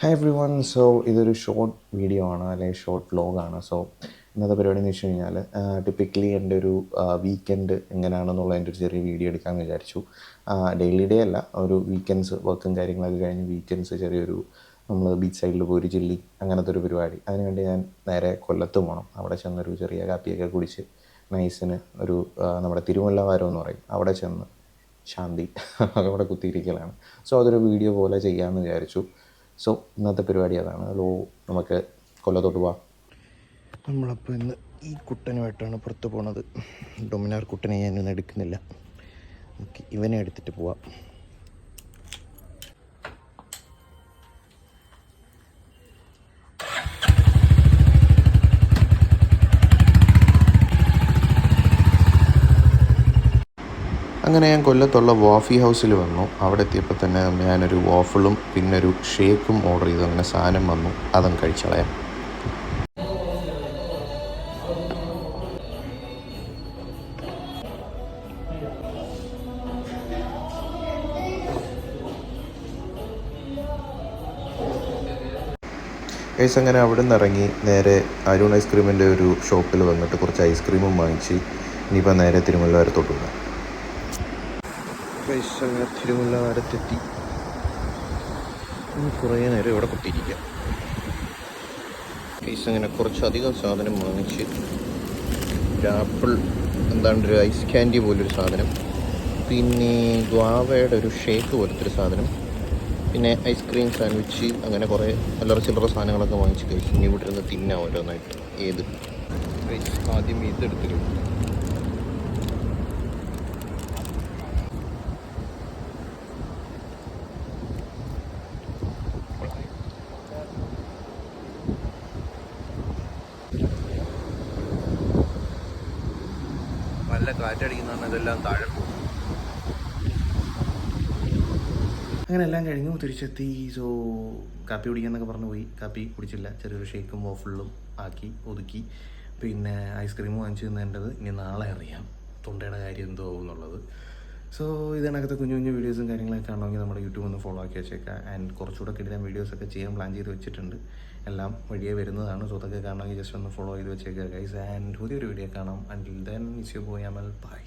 Hi every one. So ഇതൊരു short video ആണ്, അല്ലെങ്കിൽ ഷോർട്ട് വ്ലോഗാണ്. സോ ഇന്നത്തെ പരിപാടി എന്ന് വെച്ച് കഴിഞ്ഞാൽ ടിപ്പിക്കലി എൻ്റെ ഒരു വീക്കെൻഡ് എങ്ങനെയാണെന്നുള്ള എൻ്റെ ഒരു ചെറിയ വീഡിയോ എടുക്കാമെന്ന് വിചാരിച്ചു. ഡെയിലി ഡേ അല്ല, ഒരു വീക്കെൻഡ്സ് വർക്കും കാര്യങ്ങളൊക്കെ കഴിഞ്ഞ് വീക്കെൻഡ്സ് ചെറിയൊരു നമ്മൾ ബീച്ച് സൈഡിൽ പോയി ഒരു ചില്ലി അങ്ങനത്തെ ഒരു പരിപാടി. അതിനുവേണ്ടി ഞാൻ നേരെ കൊല്ലത്ത് പോകണം. അവിടെ ചെന്നൊരു ചെറിയ കാപ്പിയൊക്കെ കുടിച്ച് നൈസിന് ഒരു നമ്മുടെ തിരുവല്ല വാരം എന്ന് പറയും, അവിടെ ചെന്ന് ശാന്തി അവിടെ കുത്തിയിരിക്കലാണ്. സോ അതൊരു വീഡിയോ പോലെ ചെയ്യാമെന്ന് വിചാരിച്ചു. സോ ഇന്നത്തെ പരിപാടി അതാണ്. നമുക്ക് കൊല്ലത്തോട്ട് പോവാം. നമ്മളപ്പോൾ ഇന്ന് ഈ കുട്ടനുമായിട്ടാണ് പുറത്ത് പോണത്. ഡൊമിനാർ കുട്ടനെ ഞാനൊന്നും എടുക്കുന്നില്ല, നമുക്ക് ഇവനെ എടുത്തിട്ട് പോവാം. അങ്ങനെ ഞാൻ കൊല്ലത്തുള്ള വാഫി ഹൗസിൽ വന്നു. അവിടെ എത്തിയപ്പോൾ തന്നെ ഞാനൊരു വാഫിളും പിന്നെ ഒരു ഷേക്കും ഓർഡർ ചെയ്തു. അങ്ങനെ സാധനം വന്നു, അതങ്ങ് കഴിച്ചളയാം. ഗൈസ്, അങ്ങനെ അവിടെ നിന്ന് ഇറങ്ങി നേരെ അരുൺ ഐസ്ക്രീമിൻ്റെ ഒരു ഷോപ്പിൽ വന്നിട്ട് കുറച്ച് ഐസ്ക്രീമും വാങ്ങിച്ച് ഇനിയിപ്പോൾ നേരെ തിരുമല്ലവാരത്തോട്ട് പോകാം. ഗൈസ്, അങ്ങനെ തിരുമല്ലവാരത്തെത്തി. കുറേ നേരം ഇവിടെ കുത്തിയിരിക്കാം. ഗൈസ്, അങ്ങനെ കുറച്ചധികം സാധനം വാങ്ങിച്ച് ഒരു ആപ്പിൾ, എന്താണ്ട് ഒരു ഐസ് ക്യാൻഡി പോലൊരു സാധനം, പിന്നെ ഗ്വാവയുടെ ഒരു ഷേക്ക് പോലത്തെ ഒരു സാധനം, പിന്നെ ഐസ്ക്രീം സാൻഡ്വിച്ച്, അങ്ങനെ കുറേ അല്ലറ ചില്ലറ സാധനങ്ങളൊക്കെ വാങ്ങിച്ച് കഴിച്ചു. ഇനി ഇവിടെ ഇരുന്ന് തിന്നാം ഓരോന്നായിട്ട്. ഏത് ഗൈസ്, ആദ്യം ഇതെടുത്തിരും. നല്ല കാറ്റടിക്കുന്നതാണ്, ഇതെല്ലാം താഴെ പോകും. അങ്ങനെ എല്ലാം കഴിഞ്ഞു, തിരിച്ചെത്തി. സോ കാപ്പി കുടിക്കാന്നൊക്കെ പറഞ്ഞു പോയി. കാപ്പി കുടിച്ചില്ല, ചെറിയൊരു ഷേക്കും വോഫിളും ആക്കി ഒതുക്കി. പിന്നെ ഐസ്ക്രീം വാങ്ങിച്ചു തിന്നേണ്ടത് ഇനി നാളെ അറിയാം, തൊണ്ടയുടെ കാര്യം എന്തോ എന്നുള്ളത്. സോ ഇതിനകത്തെ കുഞ്ഞു കുഞ്ഞു വീഡിയോസും കാര്യങ്ങളൊക്കെ കാണണമെങ്കിൽ നമ്മുടെ യൂട്യൂബ് ഒന്ന് ഫോളോ ആക്കി വെച്ചേക്കാം. ആൻഡ് കുറച്ചുകൂടെ കിടിലൻ വീഡിയോസൊക്കെ ചെയ്യാൻ പ്ലാൻ ചെയ്ത് വെച്ചിട്ടുണ്ട്. എല്ലാം വഴിയേ വരുന്നതാണ്. സോ അതൊക്കെ കാണണമെങ്കിൽ ജസ്റ്റ് ഒന്ന് ഫോളോ ചെയ്ത് വെച്ചേക്കുക ഗൈസ്. ആൻഡ് പുതിയൊരു വീഡിയോ കാണാം. Until then it's your boy Amal. By.